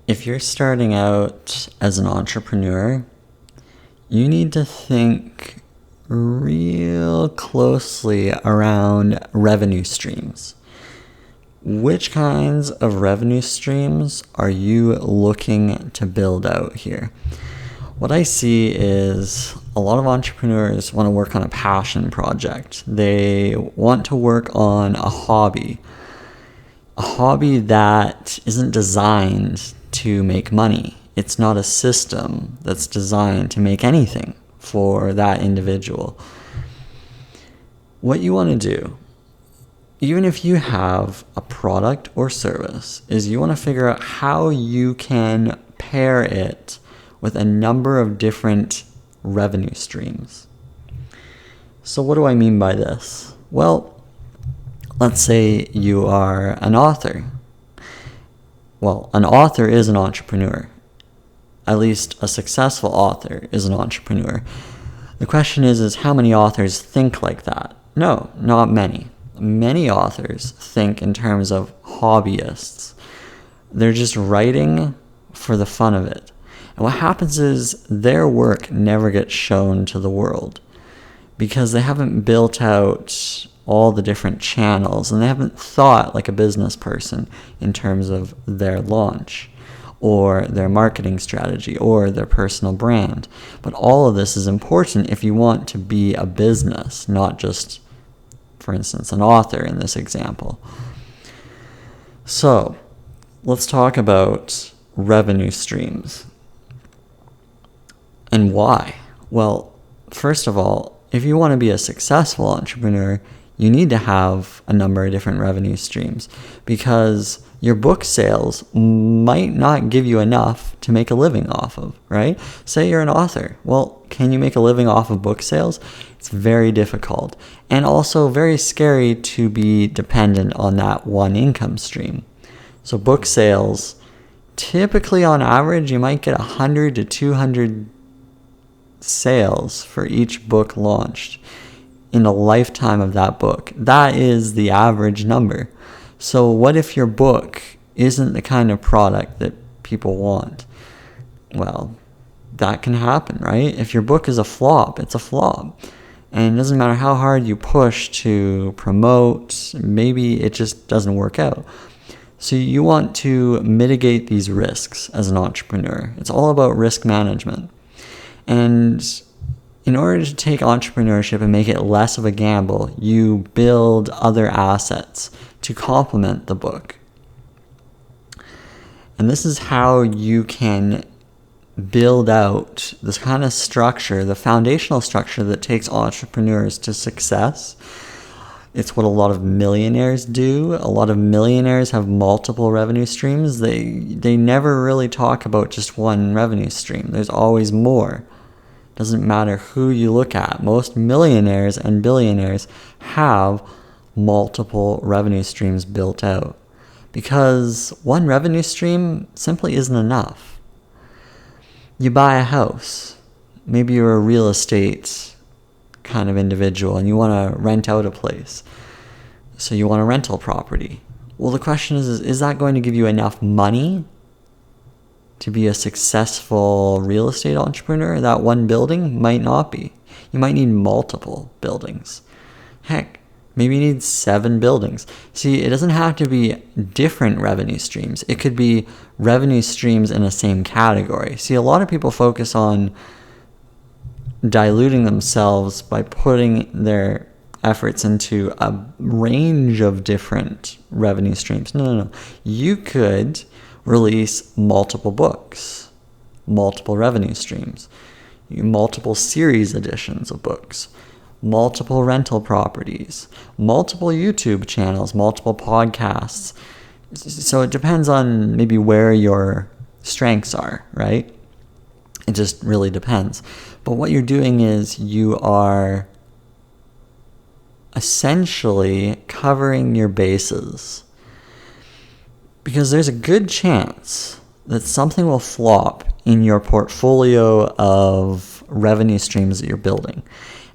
If you're starting out as an entrepreneur, you need to think real closely around revenue streams. Which kinds of revenue streams are you looking to build out here? What I see is a lot of entrepreneurs want to work on a passion project. They want to work on a hobby that isn't designed to make money. It's not a system that's designed to make anything for that individual. What you want to do, even if you have a product or service, is you want to figure out how you can pair it with a number of different revenue streams. So what do I mean by this? Well, let's say you are an author. Well, an author is an entrepreneur. At least a successful author is an entrepreneur. The question is how many authors think like that? No, not many. Many authors think in terms of hobbyists. They're just writing for the fun of it. And what happens is their work never gets shown to the world because they haven't built out all the different channels and they haven't thought like a business person in terms of their launch or their marketing strategy or their personal brand. But all of this is important if you want to be a business, not just, for instance, an author in this example. So let's talk about revenue streams. And why? Well, first of all, if you want to be a successful entrepreneur, you need to have a number of different revenue streams because your book sales might not give you enough to make a living off of, right? Say you're an author. Well, can you make a living off of book sales? It's very difficult and also very scary to be dependent on that one income stream. So book sales, typically on average, you might get 100 to 200 sales for each book launched in the lifetime of that book. That is the average number. So what if your book isn't the kind of product that people want? Well, that can happen, right? If your book is a flop, it's a flop. And it doesn't matter how hard you push to promote, maybe it just doesn't work out. So you want to mitigate these risks as an entrepreneur. It's all about risk management. And in order to take entrepreneurship and make it less of a gamble, you build other assets to complement the book. And this is how you can build out this kind of structure, the foundational structure that takes entrepreneurs to success. It's what a lot of millionaires do. A lot of millionaires have multiple revenue streams. They never really talk about just one revenue stream. There's always more. Doesn't matter who you look at. Most millionaires and billionaires have multiple revenue streams built out because one revenue stream simply isn't enough. You buy a house. Maybe you're a real estate kind of individual and you want to rent out a place. So you want a rental property. Well, the question is that going to give you enough money to be a successful real estate entrepreneur? That one building might not be. You might need multiple buildings. Heck, maybe you need 7 buildings. See, it doesn't have to be different revenue streams. It could be revenue streams in the same category. See, a lot of people focus on diluting themselves by putting their efforts into a range of different revenue streams. No. You could release multiple books, multiple revenue streams, multiple series editions of books, multiple rental properties, multiple YouTube channels, multiple podcasts. So it depends on maybe where your strengths are, right? It just really depends. But what you're doing is you are essentially covering your bases. Because there's a good chance that something will flop in your portfolio of revenue streams that you're building.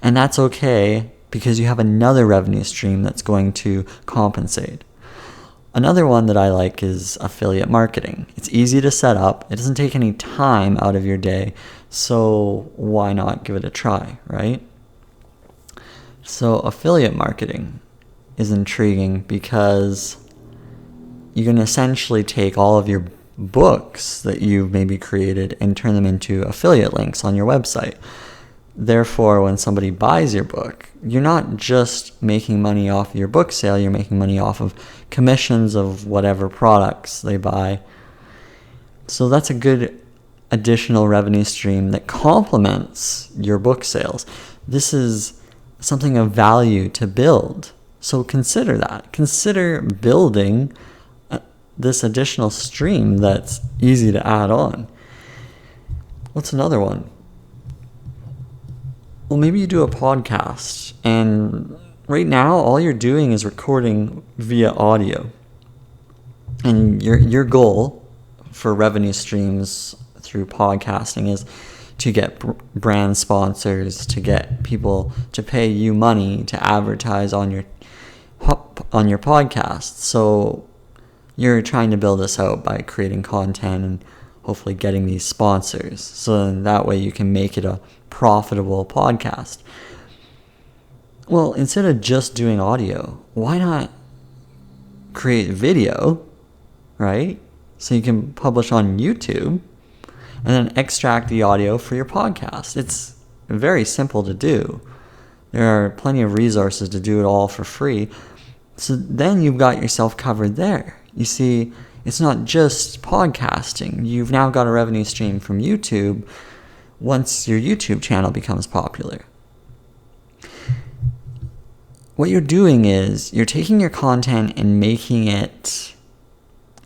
And that's okay because you have another revenue stream that's going to compensate. Another one that I like is affiliate marketing. It's easy to set up. It doesn't take any time out of your day. So why not give it a try, right? So affiliate marketing is intriguing because you can essentially take all of your books that you've maybe created and turn them into affiliate links on your website. Therefore, when somebody buys your book, you're not just making money off your book sale, you're making money off of commissions of whatever products they buy. So that's a good additional revenue stream that complements your book sales. This is something of value to build. So consider that. Consider building this additional stream that's easy to add on. What's another one? Well, maybe you do a podcast, and right now all you're doing is recording via audio. And your goal for revenue streams through podcasting is to get brand sponsors, to get people to pay you money to advertise on your podcast. So you're trying to build this out by creating content and hopefully getting these sponsors. So that way you can make it a profitable podcast. Well, instead of just doing audio, why not create video, right? So you can publish on YouTube and then extract the audio for your podcast. It's very simple to do. There are plenty of resources to do it all for free. So then you've got yourself covered there. You see, it's not just podcasting. You've now got a revenue stream from YouTube once your YouTube channel becomes popular. What you're doing is you're taking your content and making it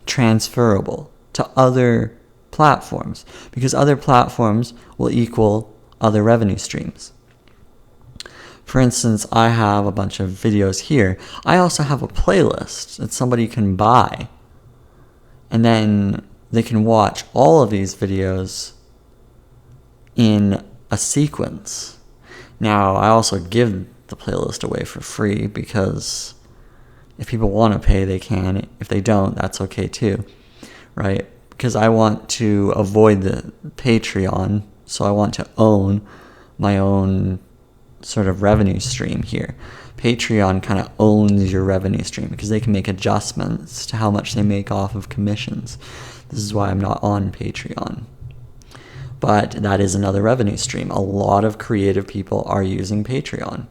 transferable to other platforms, because other platforms will equal other revenue streams. For instance, I have a bunch of videos here. I also have a playlist that somebody can buy, and then they can watch all of these videos in a sequence. Now, I also give the playlist away for free, because if people want to pay, they can. If they don't, that's okay too, right? Because I want to avoid the Patreon, so I want to own my own sort of revenue stream here. Patreon kind of owns your revenue stream because they can make adjustments to how much they make off of commissions. This is why I'm not on Patreon. But that is another revenue stream. A lot of creative people are using Patreon.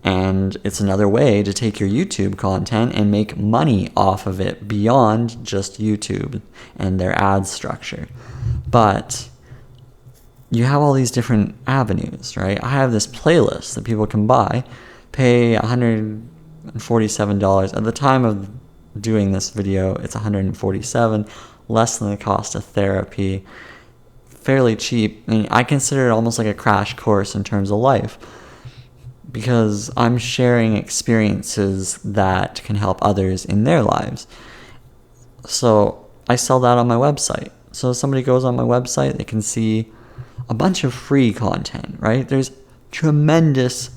And it's another way to take your YouTube content and make money off of it beyond just YouTube and their ad structure. But you have all these different avenues, right? I have this playlist that people can buy, pay $147. At the time of doing this video, it's $147, less than the cost of therapy, fairly cheap. I mean, I consider it almost like a crash course in terms of life, because I'm sharing experiences that can help others in their lives. So I sell that on my website. So if somebody goes on my website, they can see a bunch of free content, right? There's tremendous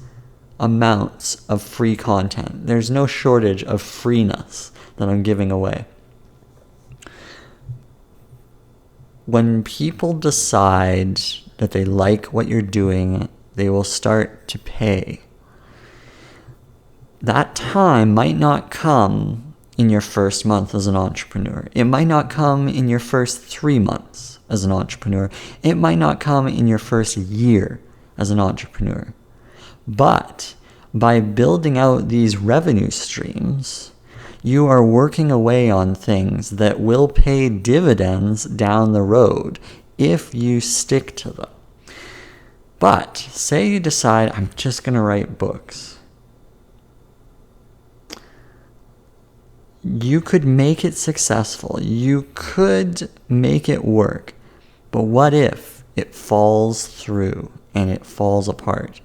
amounts of free content. There's no shortage of freeness that I'm giving away. When people decide that they like what you're doing, they will start to pay. That time might not come in your first month as an entrepreneur. It might not come in your first 3 months as an entrepreneur. It might not come in your first year as an entrepreneur. But by building out these revenue streams, you are working away on things that will pay dividends down the road if you stick to them. But say you decide, I'm just going to write books. You could make it successful. You could make it work. But what if it falls through and it falls apart?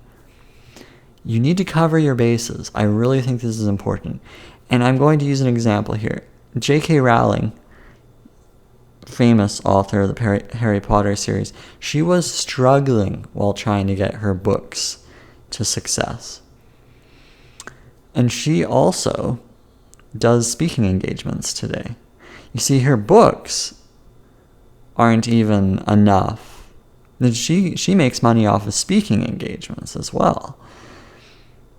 You need to cover your bases. I really think this is important. And I'm going to use an example here. J.K. Rowling, famous author of the Harry Potter series, she was struggling while trying to get her books to success. And she also does speaking engagements today. You see, her books aren't even enough. She makes money off of speaking engagements as well.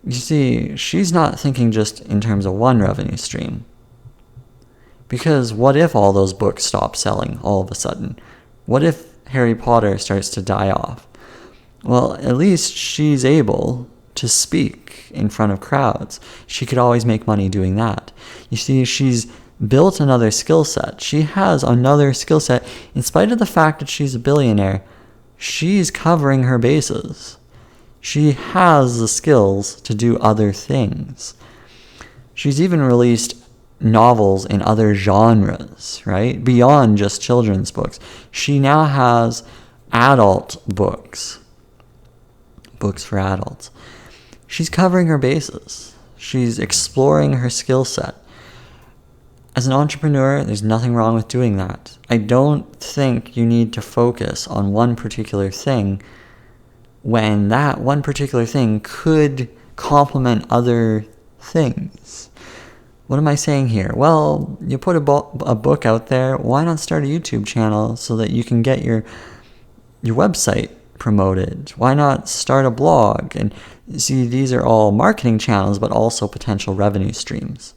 You see, she's not thinking just in terms of one revenue stream. Because what if all those books stop selling all of a sudden? What if Harry Potter starts to die off? Well, at least she's able to speak in front of crowds. She could always make money doing that. You see, she's built another skill set. She has another skill set. In spite of the fact that she's a billionaire, she's covering her bases. She has the skills to do other things. She's even released novels in other genres, right? Beyond just children's books. She now has adult books for adults. She's covering her bases. She's exploring her skill set. As an entrepreneur, there's nothing wrong with doing that. I don't think you need to focus on one particular thing when that one particular thing could complement other things. What am I saying here? Well, you put a book out there, why not start a YouTube channel so that you can get your website promoted? Why not start a blog? And see, these are all marketing channels, but also potential revenue streams.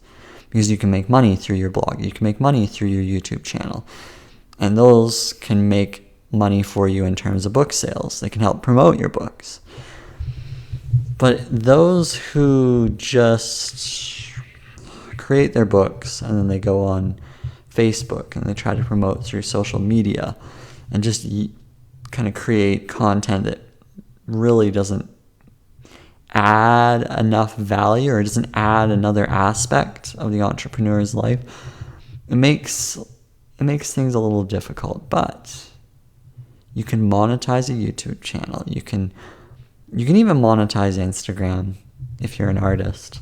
Because you can make money through your blog. You can make money through your YouTube channel. And those can make money for you in terms of book sales. They can help promote your books. But those who just create their books and then they go on Facebook and they try to promote through social media and just kind of create content that really doesn't add enough value or doesn't add another aspect of the entrepreneur's life, it makes things a little difficult. But you can monetize a YouTube channel. You can even monetize Instagram if you're an artist.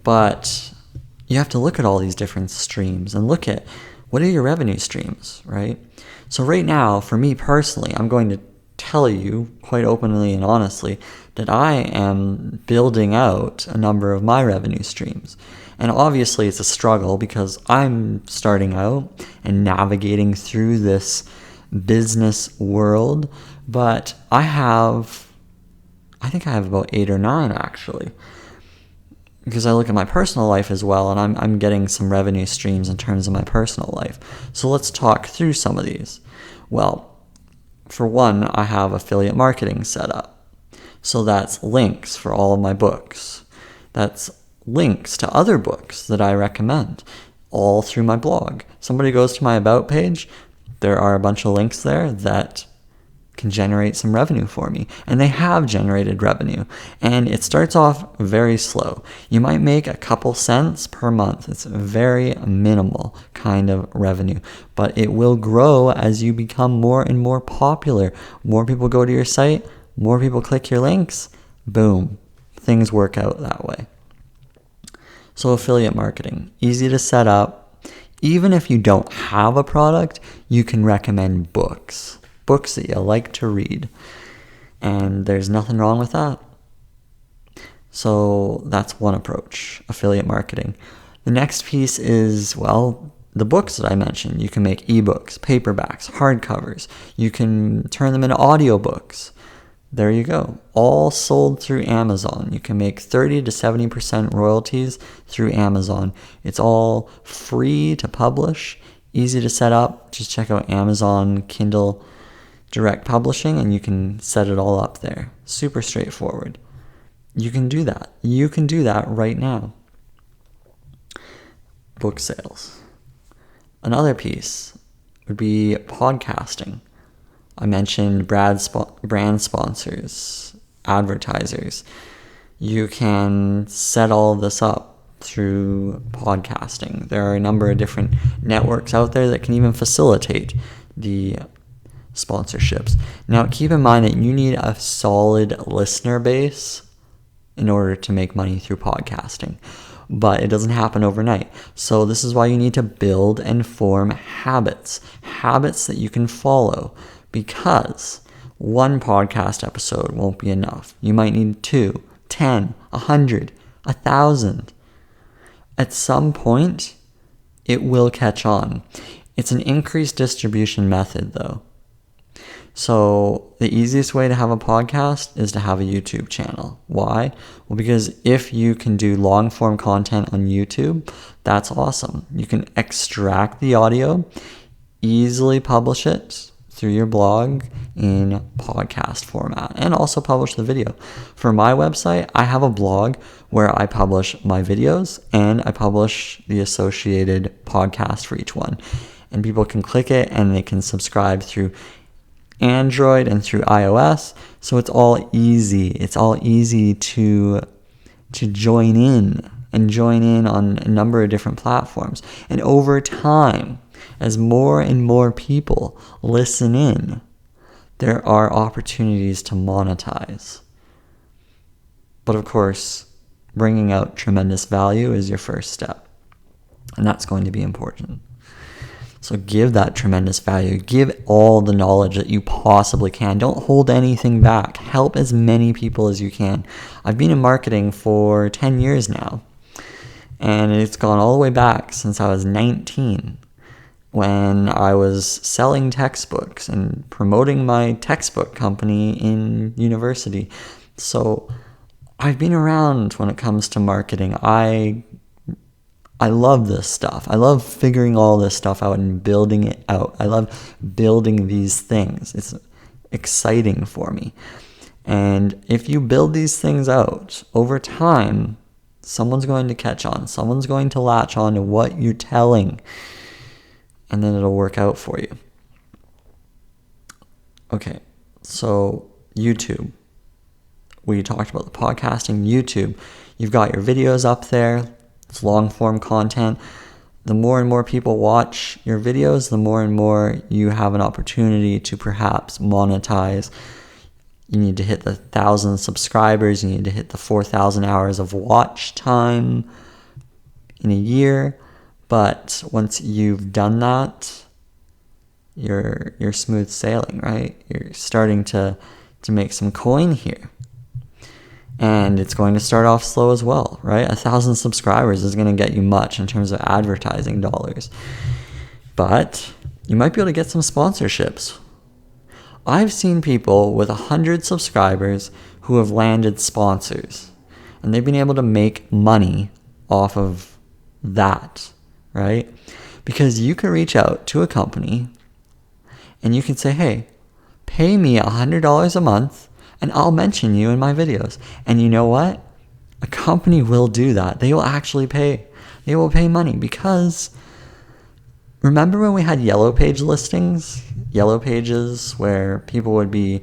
But you have to look at all these different streams and look at what are your revenue streams, right? So right now, for me personally, I'm going to tell you quite openly and honestly that I am building out a number of my revenue streams. And obviously it's a struggle because I'm starting out and navigating through this business world, but I think I have about 8 or 9 actually. Because I look at my personal life as well, and I'm getting some revenue streams in terms of my personal life. So let's talk through some of these. Well, for one, I have affiliate marketing set up. So that's links for all of my books. That's links to other books that I recommend, all through my blog. Somebody goes to my About page, there are a bunch of links there that can generate some revenue for me. And they have generated revenue. And it starts off very slow. You might make a couple cents per month. It's very minimal kind of revenue. But it will grow as you become more and more popular. More people go to your site, more people click your links, boom. Things work out that way. So affiliate marketing, easy to set up. Even if you don't have a product, you can recommend books that you like to read. And there's nothing wrong with that. So that's one approach, affiliate marketing. The next piece is, well, the books that I mentioned. You can make ebooks, paperbacks, hardcovers. You can turn them into audiobooks. There you go. All sold through Amazon. You can make 30 to 70% royalties through Amazon. It's all free to publish, easy to set up. Just check out Amazon Kindle Direct Publishing and you can set it all up there. Super straightforward. You can do that. You can do that right now. Book sales. Another piece would be podcasting. I mentioned brand sponsors, advertisers. You can set all of this up through podcasting. There are a number of different networks out there that can even facilitate the sponsorships. Now, keep in mind that you need a solid listener base in order to make money through podcasting. But it doesn't happen overnight. So this is why you need to build and form habits that you can follow, because one podcast episode won't be enough. You might need 2, 10, 100, 1,000. at some point, it will catch on. It's an increased distribution method, though. So the easiest way to have a podcast is to have a YouTube channel. Why? Well, because if you can do long form content on YouTube, that's awesome. You can extract the audio, easily publish it through your blog in podcast format, and also publish the video. For my website, I have a blog where I publish my videos and I publish the associated podcast for each one. And people can click it and they can subscribe through Android and through iOS. So it's all easy. It's all easy to join in on a number of different platforms. And over time, as more and more people listen in, there are opportunities to monetize. But of course, bringing out tremendous value is your first step. And that's going to be important. So give that tremendous value. Give all the knowledge that you possibly can. Don't hold anything back. Help as many people as you can. I've been in marketing for 10 years now. And it's gone all the way back since I was 19, when I was selling textbooks and promoting my textbook company in university. So I've been around when it comes to marketing. I love this stuff. I love figuring all this stuff out and building it out. I love building these things. It's exciting for me. And if you build these things out over time, someone's going to catch on. Someone's going to latch on to what you're telling, and then it'll work out for you. Okay, so YouTube. We talked about the podcasting. YouTube. You've got your videos up there. It's long form content. The more and more people watch your videos, the more and more you have an opportunity to perhaps monetize. You need to hit the 1,000 subscribers. You need to hit the 4,000 hours of watch time in a year. But once you've done that, you're smooth sailing, right? You're starting to make some coin here. And it's going to start off slow as well, right? 1,000 subscribers is going to get you much in terms of advertising dollars. But you might be able to get some sponsorships. I've seen people with 100 subscribers who have landed sponsors. And they've been able to make money off of that, right? Because you can reach out to a company and you can say, hey, pay me $100 a month and I'll mention you in my videos. And you know what? A company will do that. They will actually pay. They will pay money because remember when we had yellow page listings? Yellow pages where people would be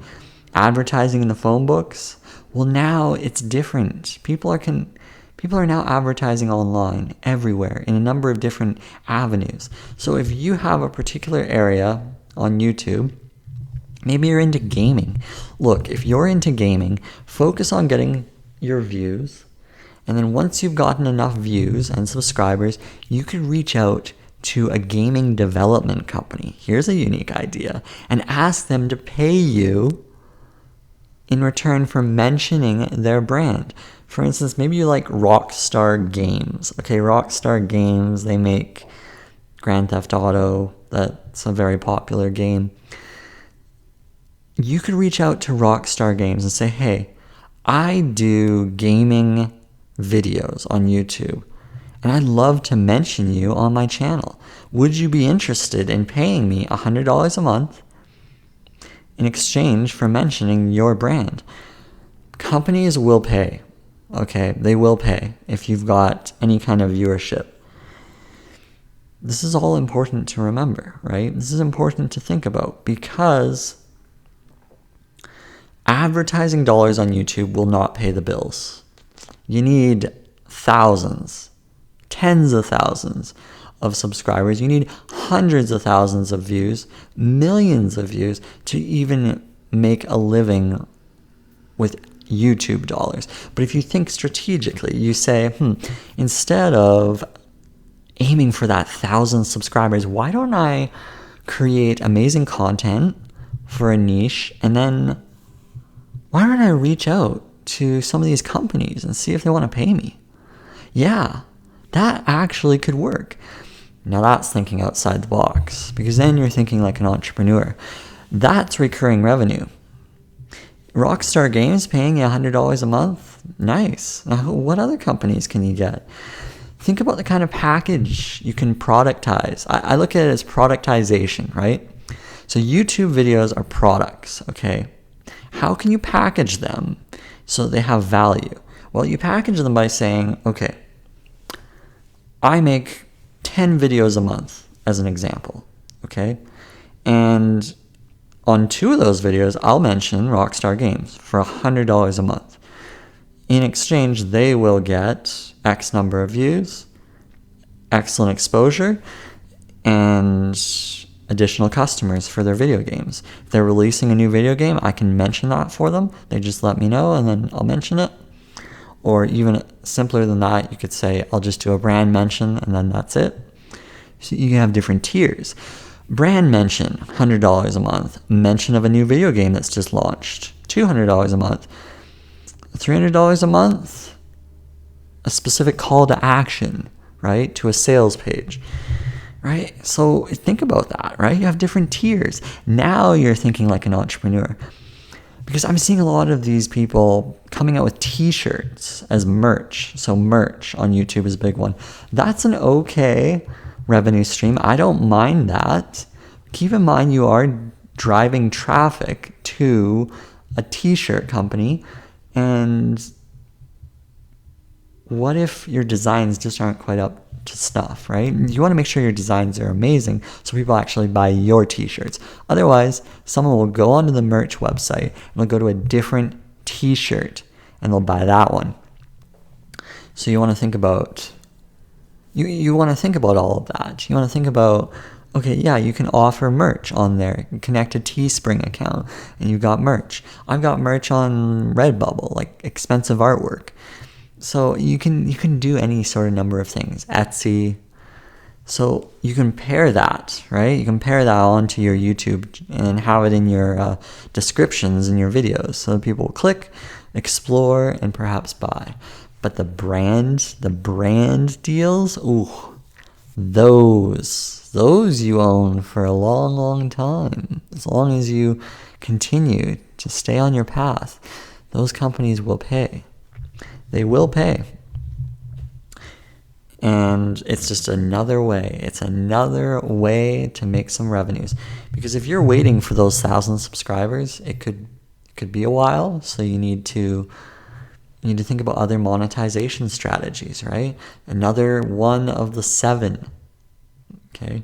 advertising in the phone books? Well, now it's different. People are now advertising online everywhere in a number of different avenues. So if you have a particular area on YouTube, maybe you're into gaming. Look, if you're into gaming, focus on getting your views. And then once you've gotten enough views and subscribers, you could reach out to a gaming development company. Here's a unique idea. And ask them to pay you in return for mentioning their brand. For instance, maybe you like Rockstar Games. Okay, Rockstar Games, they make Grand Theft Auto. That's a very popular game. You could reach out to Rockstar Games and say, hey, I do gaming videos on YouTube, and I'd love to mention you on my channel. Would you be interested in paying me $100 a month in exchange for mentioning your brand? Companies will pay, okay? They will pay if you've got any kind of viewership. This is all important to remember, right? This is important to think about because advertising dollars on YouTube will not pay the bills. You need thousands, tens of thousands of subscribers. You need hundreds of thousands of views, millions of views to even make a living with YouTube dollars. But if you think strategically, you say, instead of aiming for that 1,000 subscribers, why don't I create amazing content for a niche, and then why don't I reach out to some of these companies and see if they want to pay me? Yeah, That actually could work. Now that's thinking outside the box, because then you're thinking like an entrepreneur. That's recurring revenue. Rockstar Games paying you $100 a month? Nice. Now, what other companies can you get? Think about the kind of package you can productize. I look at it as productization, right? So YouTube videos are products, okay? How can you package them so they have value? Well, you package them by saying, okay, I make 10 videos a month as an example, okay? And on 2 of those videos, I'll mention Rockstar Games for $100 a month. In exchange, they will get X number of views, excellent exposure, and additional customers for their video games. If they're releasing a new video game, I can mention that for them. They just let me know and then I'll mention it. Or even simpler than that, you could say, I'll just do a brand mention and then that's it. So you can have different tiers. Brand mention, $100 a month. Mention of a new video game that's just launched, $200 a month. $300 a month, a specific call to action, right, to a sales page, right? So think about that, right? You have different tiers. Now you're thinking like an entrepreneur. Because I'm seeing a lot of these people coming out with t-shirts as merch. So merch on YouTube is a big one. That's an okay revenue stream. I don't mind that. Keep in mind you are driving traffic to a t-shirt company. And what if your designs just aren't quite up to snuff, right? You want to make sure your designs are amazing so people actually buy your t-shirts. Otherwise, someone will go onto the merch website and they'll go to a different t-shirt and they'll buy that one. So you want to think about you want to think about all of that. You want to think about, okay, yeah, you can offer merch on there. Connect a Teespring account and you've got merch. I've got merch on Redbubble, like expensive artwork. So you can do any sort of number of things. Etsy. So you can pair that, right? You can pair that onto your YouTube and have it in your descriptions in your videos so that people will click, explore, and perhaps buy. But the brand deals, ooh, those you own for a long, long time. As long as you continue to stay on your path, those companies will pay. They will pay. And it's just another way. It's another way to make some revenues. Because if you're waiting for those 1,000 subscribers, it could be a while. So you need to think about other monetization strategies, right? Another one of the 7. Okay.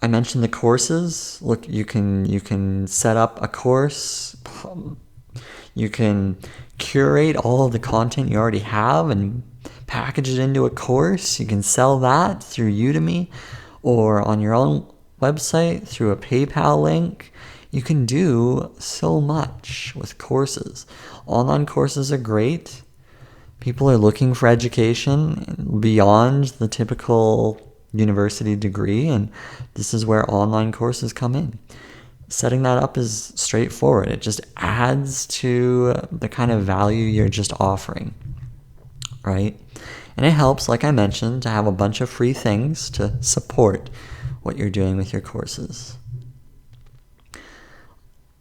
I mentioned the courses. Look, you can set up a course. You can curate all of the content you already have and package it into a course. You can sell that through Udemy or on your own website through a PayPal link. You can do so much with courses. Online courses are great. People are looking for education beyond the typical university degree, and this is where online courses come in. Setting that up is straightforward. It just adds to the kind of value you're just offering, right? And it helps, like I mentioned, to have a bunch of free things to support what you're doing with your courses.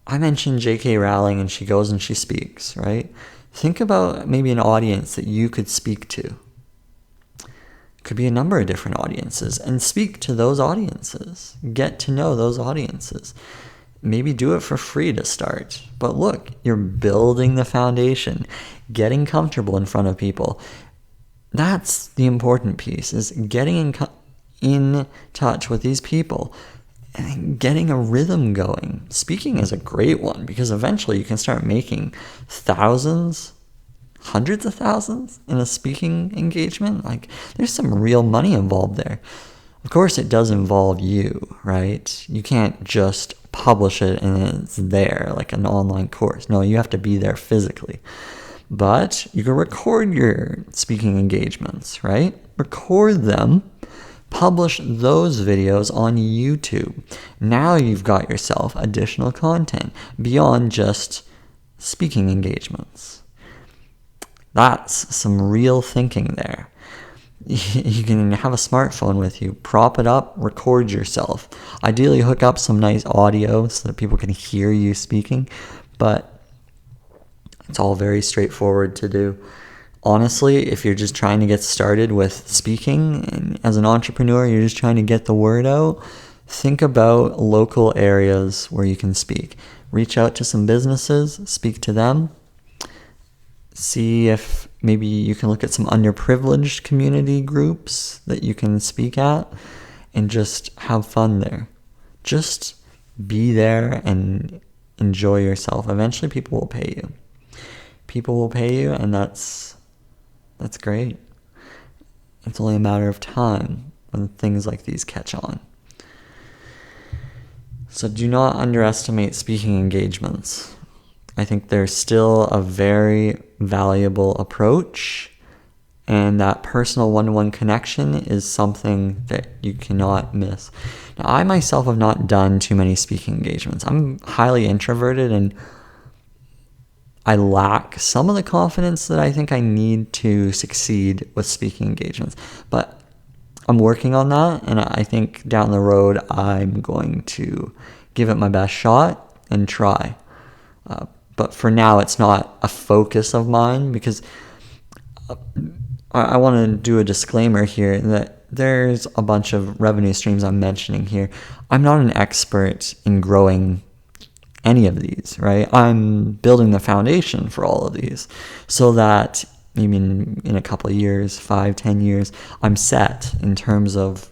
I mentioned J.K. Rowling and she goes and she speaks, right? Think about maybe an audience that you could speak to. Could be a number of different audiences, and speak to those audiences. Get to know those audiences. Maybe do it for free to start. But look, you're building the foundation, getting comfortable in front of people. That's the important piece, is getting in touch with these people and getting a rhythm going. Speaking is a great one because eventually you can start making thousands, hundreds of thousands in a speaking engagement. Like, there's some real money involved there. Of course, it does involve you, right? You can't just publish it and it's there like an online course. No, you have to be there physically. But you can record your speaking engagements, right? Record them, publish those videos on YouTube. Now you've got yourself additional content beyond just speaking engagements. That's some real thinking there. You can have a smartphone with you, prop it up, record yourself. Ideally, hook up some nice audio so that people can hear you speaking, but it's all very straightforward to do. Honestly, if you're just trying to get started with speaking, and as an entrepreneur, you're just trying to get the word out, think about local areas where you can speak. Reach out to some businesses, speak to them, see if maybe you can look at some underprivileged community groups that you can speak at, and just have fun there. Just be there and enjoy yourself. Eventually people will pay you. People will pay you, and that's great. It's only a matter of time when things like these catch on. So do not underestimate speaking engagements. I think they're still a very valuable approach, and that personal one-to-one connection is something that you cannot miss. Now, I myself have not done too many speaking engagements. I'm highly introverted, and I lack some of the confidence that I think I need to succeed with speaking engagements. But I'm working on that, and I think down the road I'm going to give it my best shot and try. But for now, it's not a focus of mine, because I want to do a disclaimer here that there's a bunch of revenue streams I'm mentioning here. I'm not an expert in growing any of these, right? I'm building the foundation for all of these so that maybe in a couple of years, 5-10 years, I'm set in terms of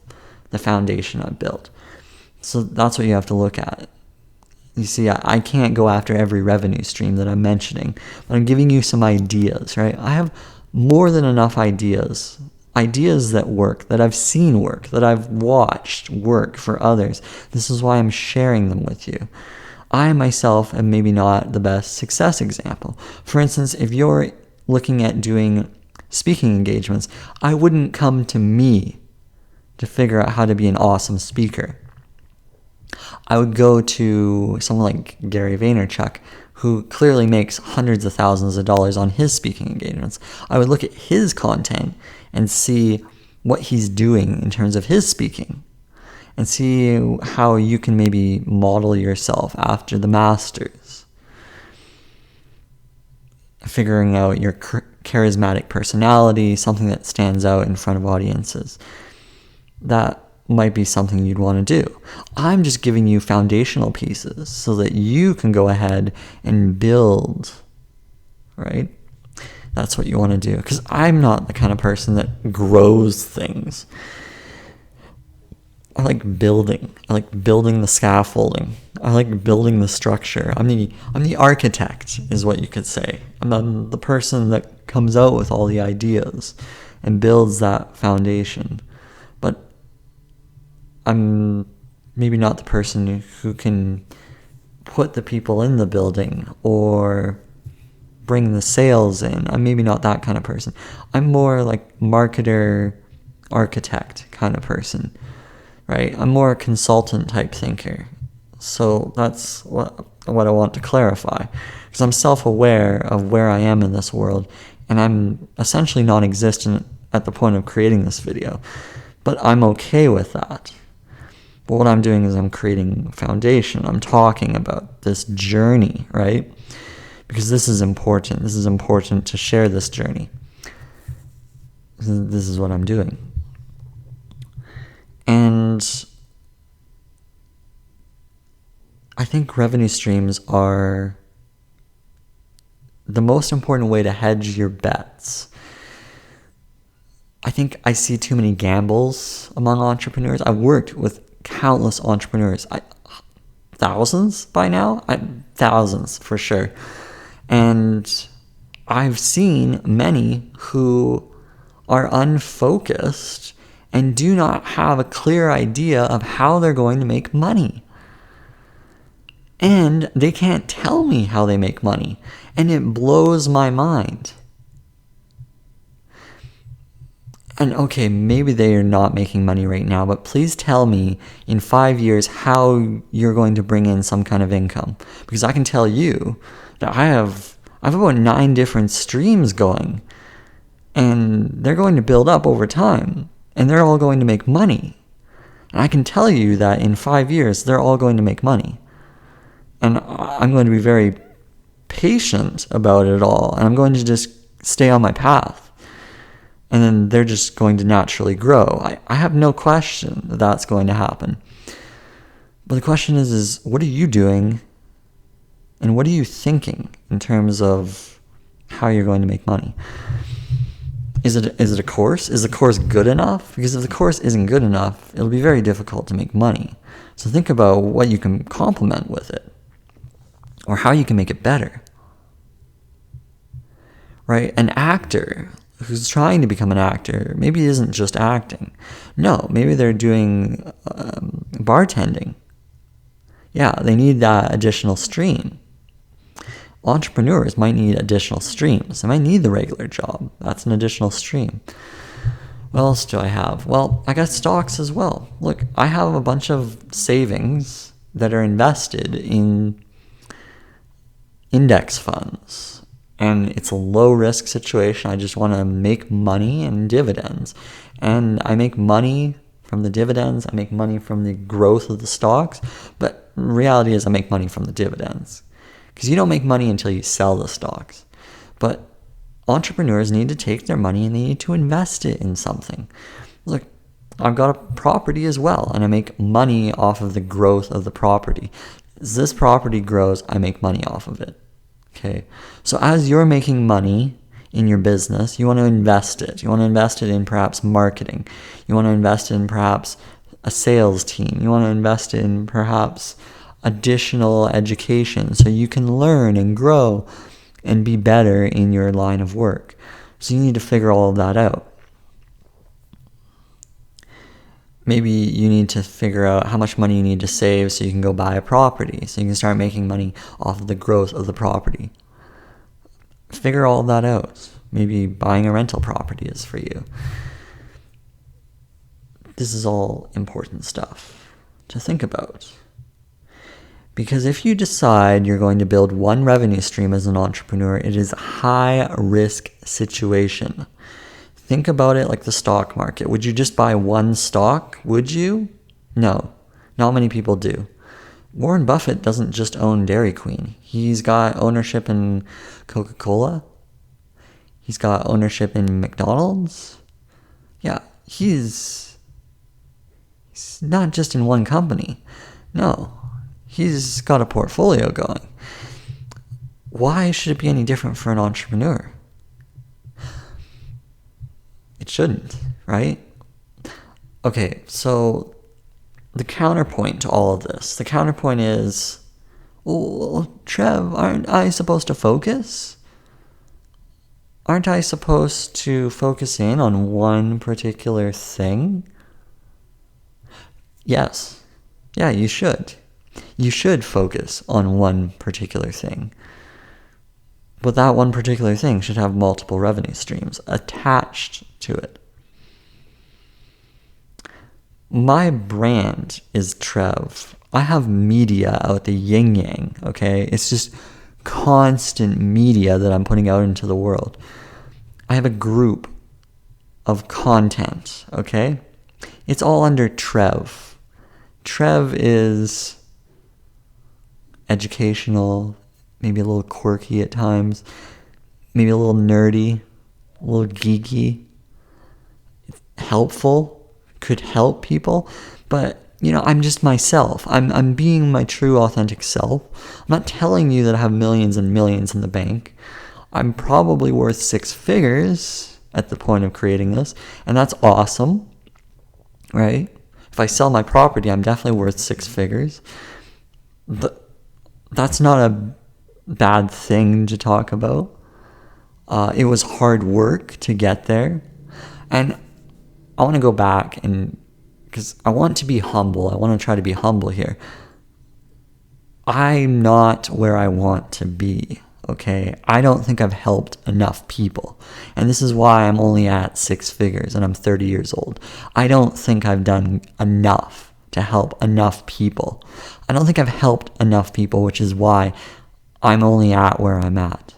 the foundation I've built. So that's what you have to look at. You see, I can't go after every revenue stream that I'm mentioning, but I'm giving you some ideas, right? I have more than enough ideas that work, that I've seen work, that I've watched work for others. This is why I'm sharing them with you. I myself am maybe not the best success example. For instance, if you're looking at doing speaking engagements, I wouldn't come to me to figure out how to be an awesome speaker. I would go to someone like Gary Vaynerchuk, who clearly makes hundreds of thousands of dollars on his speaking engagements. I would look at his content and see what he's doing in terms of his speaking, and see how you can maybe model yourself after the masters. Figuring out your charismatic personality, something that stands out in front of audiences. That might be something you'd want to do. I'm just giving you foundational pieces so that you can go ahead and build, right? That's what you want to do. Because I'm not the kind of person that grows things. I like building. I like building the scaffolding. I like building the structure. I'm the architect, is what you could say. I'm the person that comes out with all the ideas and builds that foundation. But I'm maybe not the person who can put the people in the building or bring the sales in. I'm maybe not that kind of person. I'm more like marketer, architect kind of person, right? I'm more a consultant type thinker. So that's what I want to clarify, because I'm self-aware of where I am in this world, and I'm essentially non-existent at the point of creating this video, but I'm okay with that. But what I'm doing is I'm creating foundation. I'm talking about this journey, right? Because this is important. This is important to share this journey. This is what I'm doing. And I think revenue streams are the most important way to hedge your bets. I think I see too many gambles among entrepreneurs. I've worked with countless entrepreneurs, thousands by now, thousands for sure. And I've seen many who are unfocused and do not have a clear idea of how they're going to make money. And they can't tell me how they make money. And it blows my mind. And okay, maybe they are not making money right now, but please tell me in 5 years how you're going to bring in some kind of income. Because I can tell you that I have I have about 9 different streams going, and they're going to build up over time, and they're all going to make money. And I can tell you that in 5 years, they're all going to make money. And I'm going to be very patient about it all, and I'm going to just stay on my path. And then they're just going to naturally grow. I have no question that that's going to happen. But the question is what are you doing, and what are you thinking in terms of how you're going to make money? Is it a course? Is the course good enough? Because if the course isn't good enough, it'll be very difficult to make money. So think about what you can complement with it, or how you can make it better. Right? An actor who's trying to become an actor maybe isn't just acting. No, maybe they're doing bartending. Yeah, they need that additional stream. Entrepreneurs might need additional streams. They might need the regular job. That's an additional stream. What else do I have? Well, I got stocks as well. Look, I have a bunch of savings that are invested in index funds. And it's a low-risk situation. I just want to make money and dividends. And I make money from the dividends. I make money from the growth of the stocks. But reality is I make money from the dividends. Because you don't make money until you sell the stocks. But entrepreneurs need to take their money and they need to invest it in something. Look, I've got a property as well, and I make money off of the growth of the property. As this property grows, I make money off of it. Okay, so as you're making money in your business, you want to invest it. You want to invest it in perhaps marketing. You want to invest in perhaps a sales team. You want to invest in perhaps additional education so you can learn and grow and be better in your line of work. So you need to figure all of that out. Maybe you need to figure out how much money you need to save so you can go buy a property, so you can start making money off of the growth of the property. Figure all of that out. Maybe buying a rental property is for you. This is all important stuff to think about. Because if you decide you're going to build one revenue stream as an entrepreneur, it is a high-risk situation. Think about it like the stock market. Would you just buy one stock? Would you? No, not many people do. Warren Buffett doesn't just own Dairy Queen. He's got ownership in Coca-Cola. He's got ownership in McDonald's. Yeah, he's not just in one company. No, he's got a portfolio going. Why should it be any different for an entrepreneur? It shouldn't, right? Okay, so the counterpoint to all of this, the counterpoint is, well, Trev, aren't I supposed to focus? Aren't I supposed to focus in on one particular thing? Yes. Yeah, you should. You should focus on one particular thing. But that one particular thing should have multiple revenue streams attached to it. My brand is Trev. I have media out the yin-yang, okay? It's just constant media that I'm putting out into the world. I have a group of content, okay? It's all under Trev. Trev is educational, maybe a little quirky at times, maybe a little nerdy, a little geeky, helpful, could help people, but I'm just myself. I'm being my true authentic self. I'm not telling you that I have millions and millions in the bank. I'm probably worth 6 figures at the point of creating this, and that's awesome, right? If I sell my property, I'm definitely worth 6 figures. But that's not a bad thing to talk about. It was hard work to get there. And I want to go back because I want to be humble. I want to try to be humble here. I'm not where I want to be, okay? I don't think I've helped enough people. And this is why I'm only at 6 figures and I'm 30 years old. I don't think I've done enough to help enough people. I don't think I've helped enough people, which is why I'm only at where I'm at.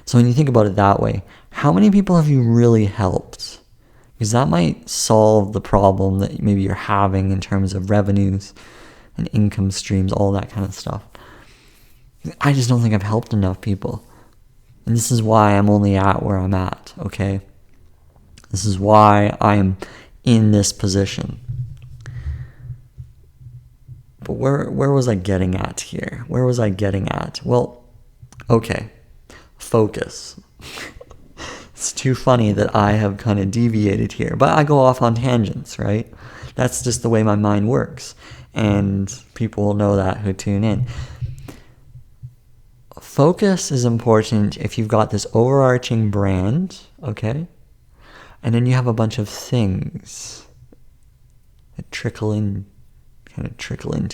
So when you think about it that way, how many people have you really helped? Because that might solve the problem that maybe you're having in terms of revenues and income streams, all that kind of stuff. I just don't think I've helped enough people. And this is why I'm only at where I'm at, okay? This is why I am in this position. But where was I getting at here? Where was I getting at? Well, okay, focus. It's too funny that I have kind of deviated here, but I go off on tangents, right? That's just the way my mind works, and people will know that who tune in. Focus is important if you've got this overarching brand, okay? And then you have a bunch of things that trickle into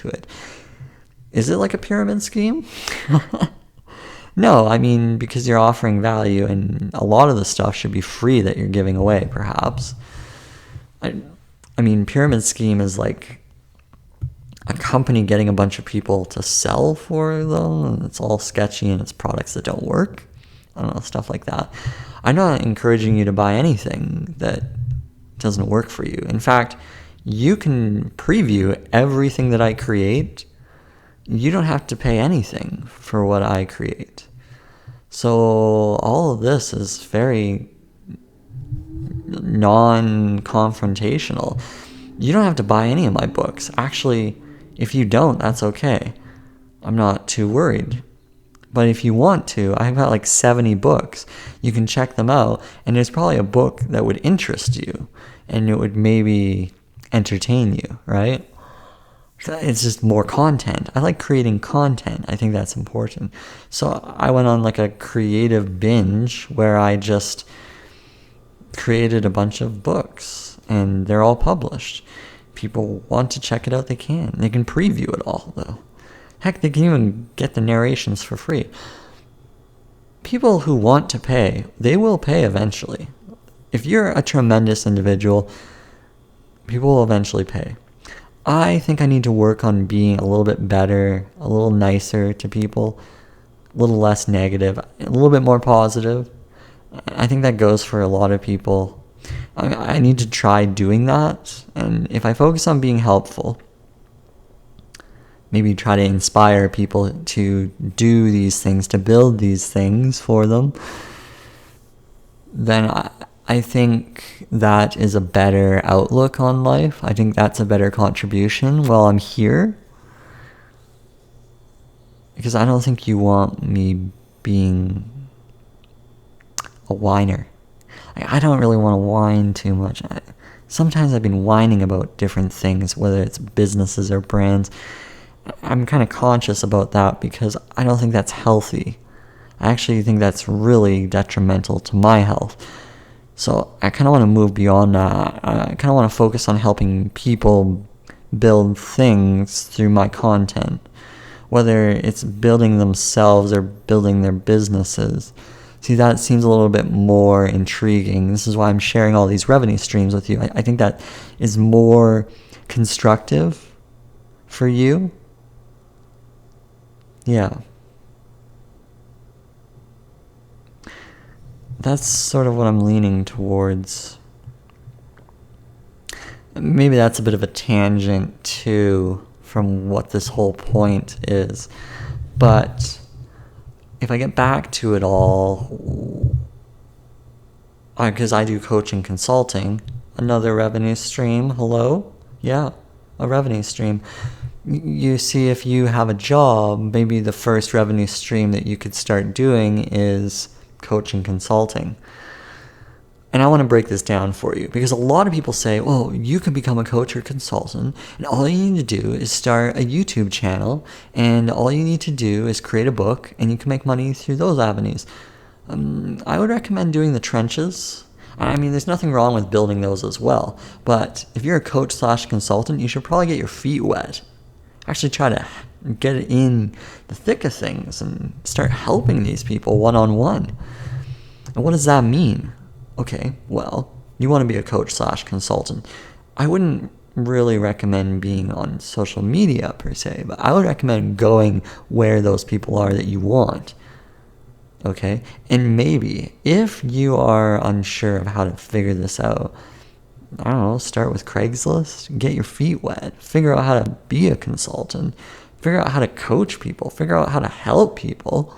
it. Is it like a pyramid scheme? No, I mean, because you're offering value, and a lot of the stuff should be free that you're giving away, perhaps. I mean, pyramid scheme is like a company getting a bunch of people to sell for them, and it's all sketchy, and it's products that don't work. I don't know, stuff like that. I'm not encouraging you to buy anything that doesn't work for you. In fact, you can preview everything that I create. You don't have to pay anything for what I create. So all of this is very non-confrontational. You don't have to buy any of my books. Actually, if you don't, that's okay. I'm not too worried. But if you want to, I've got like 70 books. You can check them out, and there's probably a book that would interest you, and it would maybe entertain you, right? It's just more content. I like creating content. I think that's important. So I went on like a creative binge where I just created a bunch of books, and they're all published. People want to check it out, they can. They can preview it all, though. Heck, they can even get the narrations for free. People who want to pay, they will pay eventually. If you're a tremendous individual, people will eventually pay. I think I need to work on being a little bit better, a little nicer to people, a little less negative, a little bit more positive. I think that goes for a lot of people. I need to try doing that. And if I focus on being helpful, maybe try to inspire people to do these things, to build these things for them, then I think that is a better outlook on life. I think that's a better contribution while I'm here. Because I don't think you want me being a whiner. I don't really want to whine too much. Sometimes I've been whining about different things, whether it's businesses or brands. I'm kind of conscious about that because I don't think that's healthy. I actually think that's really detrimental to my health. So I kind of want to move beyond that. I kind of want to focus on helping people build things through my content, whether it's building themselves or building their businesses. See, that seems a little bit more intriguing. This is why I'm sharing all these revenue streams with you. I think that is more constructive for you. Yeah. That's sort of what I'm leaning towards. Maybe that's a bit of a tangent too from what this whole point is. But if I get back to it all, because I do coaching consulting, another revenue stream, hello? Yeah, a revenue stream. You see, if you have a job, maybe the first revenue stream that you could start doing is coaching consulting. And I want to break this down for you because a lot of people say, well, you can become a coach or consultant and all you need to do is start a YouTube channel and all you need to do is create a book and you can make money through those avenues. I would recommend doing the trenches. I mean, there's nothing wrong with building those as well. But if you're a coach/consultant, you should probably get your feet wet. Actually try to get in the thick of things and start helping these people one-on-one. And what does that mean? Okay, well, you want to be a coach/consultant. I wouldn't really recommend being on social media per se, but I would recommend going where those people are that you want. Okay? And maybe if you are unsure of how to figure this out, I don't know, start with Craigslist, get your feet wet, figure out how to be a consultant, figure out how to coach people, figure out how to help people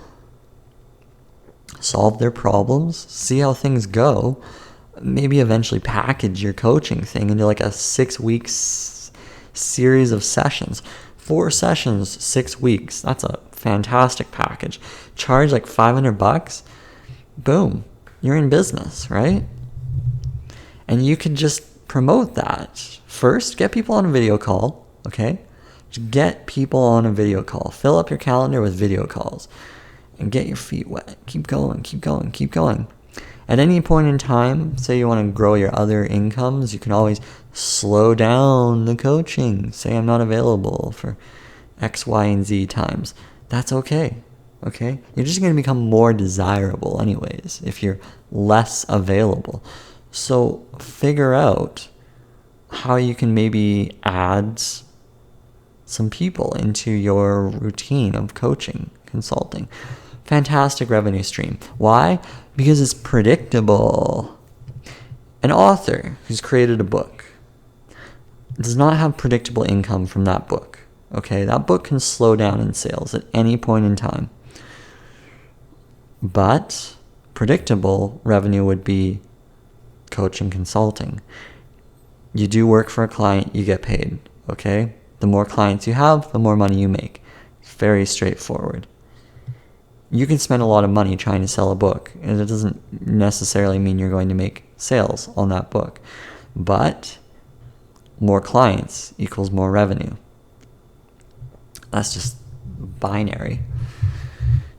solve their problems, see how things go. Maybe eventually package your coaching thing into like a 6-week series of sessions. 4 sessions, 6 weeks. That's a fantastic package. Charge like $500. Boom. You're in business, right? And you can just promote that. First, get people on a video call, okay? Just get people on a video call. Fill up your calendar with video calls. And get your feet wet. Keep going, keep going, keep going. At any point in time, say you want to grow your other incomes, you can always slow down the coaching. Say I'm not available for X, Y, and Z times. That's okay. Okay? You're just going to become more desirable anyways if you're less available. So figure out how you can maybe add some people into your routine of coaching, consulting. Fantastic revenue stream. Why? Because it's predictable. An author who's created a book does not have predictable income from that book. Okay, that book can slow down in sales at any point in time. But predictable revenue would be coaching, consulting. You do work for a client, you get paid. Okay? The more clients you have, the more money you make. It's very straightforward. You can spend a lot of money trying to sell a book, and it doesn't necessarily mean you're going to make sales on that book. But more clients equals more revenue. That's just binary.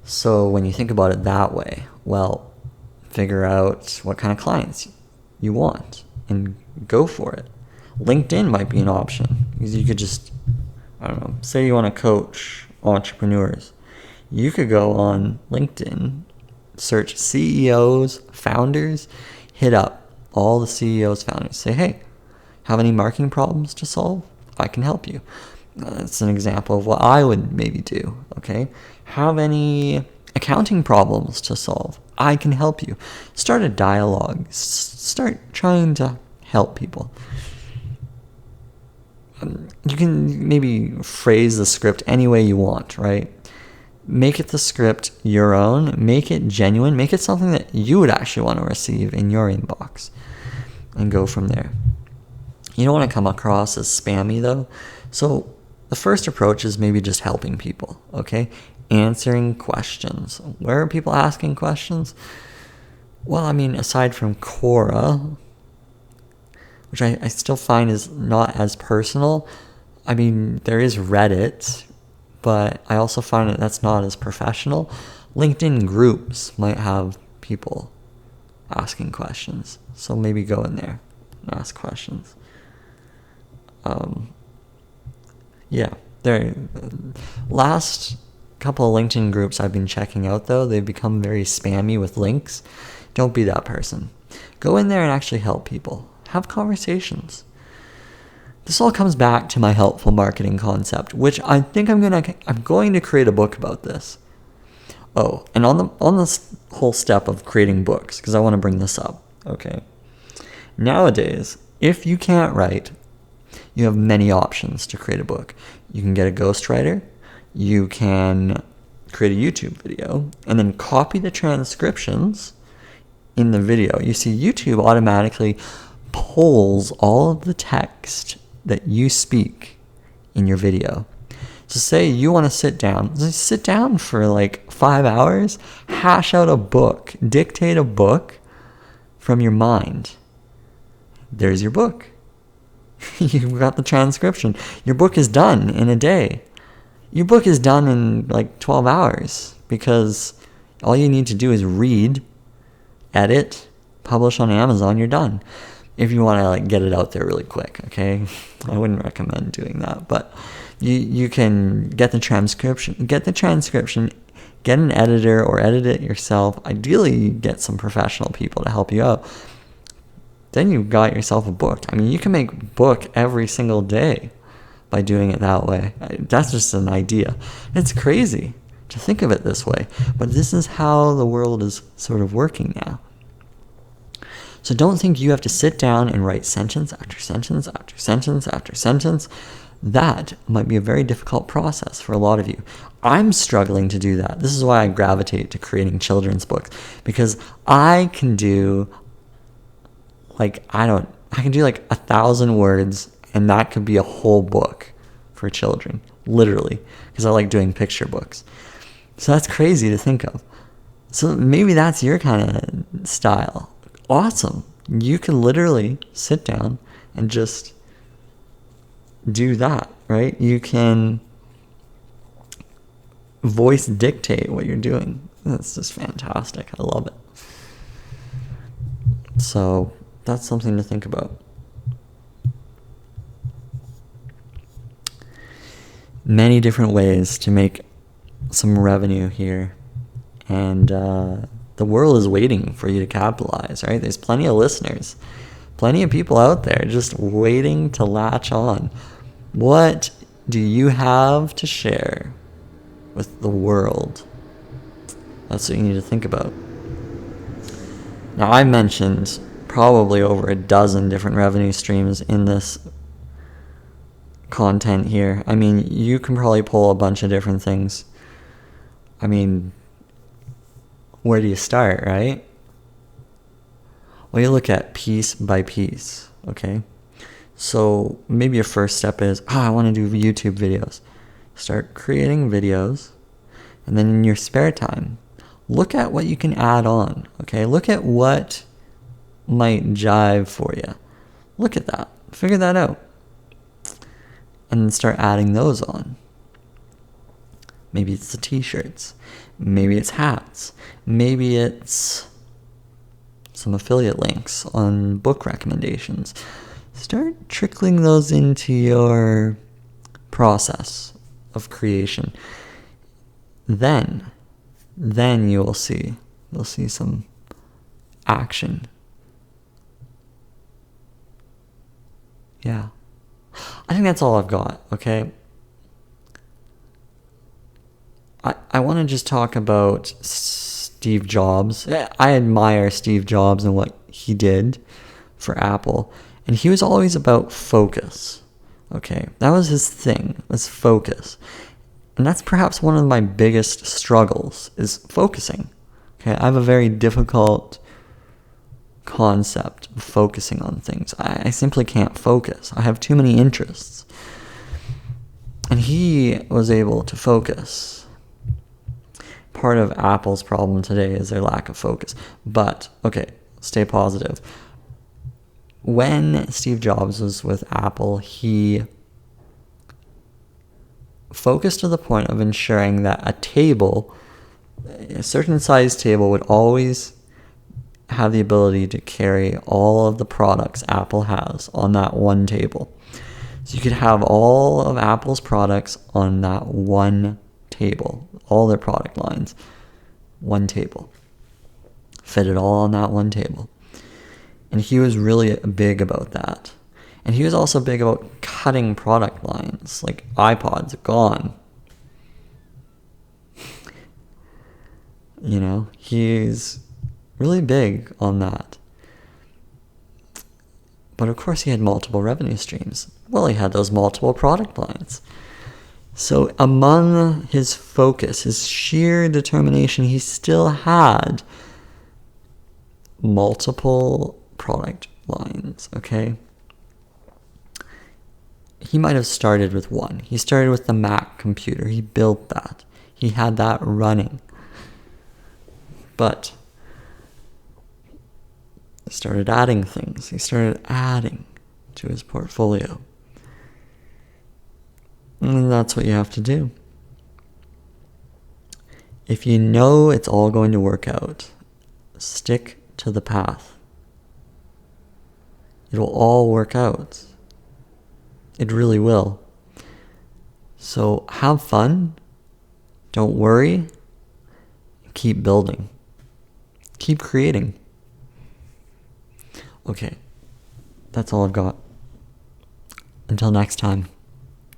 So when you think about it that way, well, figure out what kind of clients you want and go for it. LinkedIn might be an option because you could just, I don't know, say you want to coach entrepreneurs. You could go on LinkedIn, search CEOs, founders, hit up all the CEOs, founders. Say, hey, have any marketing problems to solve? I can help you. That's an example of what I would maybe do, okay? Have any accounting problems to solve? I can help you. Start a dialogue. Start trying to help people. You can maybe phrase the script any way you want, right? Make it the script your own. Make it genuine. Make it something that you would actually want to receive in your inbox and go from there. You don't want to come across as spammy, though. So the first approach is maybe just helping people, okay? Answering questions. Where are people asking questions? Well, I mean, aside from Quora, which I still find is not as personal. I mean, there is Reddit, but I also find that that's not as professional. LinkedIn groups might have people asking questions. So maybe go in there and ask questions. Last couple of LinkedIn groups I've been checking out, though, they've become very spammy with links. Don't be that person. Go in there and actually help people. Have conversations. This all comes back to my helpful marketing concept, which I think I'm going to create a book about this. Oh, and on this whole step of creating books, because I want to bring this up. Okay. Nowadays, if you can't write, you have many options to create a book. You can get a ghostwriter. You can create a YouTube video and then copy the transcriptions in the video. You see, YouTube automatically pulls all of the text that you speak in your video. So say you want to sit down for like 5 hours, hash out a book, dictate a book from your mind. There's your book. You've got the transcription. Your book is done in a day. Your book is done in like 12 hours because all you need to do is read, edit, publish on Amazon, you're done. If you want to like get it out there really quick, okay? I wouldn't recommend doing that, but you can get the transcription, get an editor or edit it yourself. Ideally, get some professional people to help you out. Then you've got yourself a book. I mean, you can make a book every single day by doing it that way. That's just an idea. It's crazy to think of it this way, but this is how the world is sort of working now. So don't think you have to sit down and write sentence after sentence after sentence after sentence. That might be a very difficult process for a lot of you. I'm struggling to do that. This is why I gravitate to creating children's books, because I can do like 1,000 words, and that could be a whole book for children, literally, because I like doing picture books. So that's crazy to think of. So maybe that's your kind of style. Awesome. You can literally sit down and just do that, right? You can voice dictate what you're doing. That's just fantastic. I love it. So that's something to think about. Many different ways to make some revenue here, and the world is waiting for you to capitalize, right? There's plenty of listeners, plenty of people out there just waiting to latch on. What do you have to share with the world? That's what you need to think about. Now, I mentioned probably over a dozen different revenue streams in this content here. I mean, you can probably pull a bunch of different things. I mean, where do you start, right? Well, you look at piece by piece, okay? So maybe your first step is, I want to do YouTube videos. Start creating videos, and then in your spare time, look at what you can add on, okay? Look at what might jive for you. Look at that. Figure that out. And then start adding those on. Maybe it's the t-shirts. Maybe it's hats. Maybe it's some affiliate links on book recommendations. Start trickling those into your process of creation. Then you'll see some action. Yeah. I think that's all I've got, okay? I want to just talk about Steve Jobs. I admire Steve Jobs and what he did for Apple. And he was always about focus, okay? That was his thing, was focus. And that's perhaps one of my biggest struggles, is focusing. Okay, I have a very difficult concept of focusing on things. I simply can't focus. I have too many interests. And he was able to focus. Part of Apple's problem today is their lack of focus. But, okay, stay positive. When Steve Jobs was with Apple, he focused to the point of ensuring that a certain size table would always have the ability to carry all of the products Apple has on that one table. So you could have all of Apple's products on that one table, all their product lines, one table. Fit it all on that one table. And he was really big about that. And he was also big about cutting product lines, like iPods are gone. You know, he's really big on that. But of course he had multiple revenue streams. Well, he had those multiple product lines. So among his focus, his sheer determination, he still had multiple product lines, okay? He might have started with one. He started with the Mac computer. He built that. He had that running. But he started adding things. He started adding to his portfolio. And that's what you have to do. If you know it's all going to work out, stick to the path. It'll all work out. It really will. So have fun. Don't worry. Keep building. Keep creating. Okay. That's all I've got. Until next time.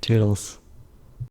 Toodles.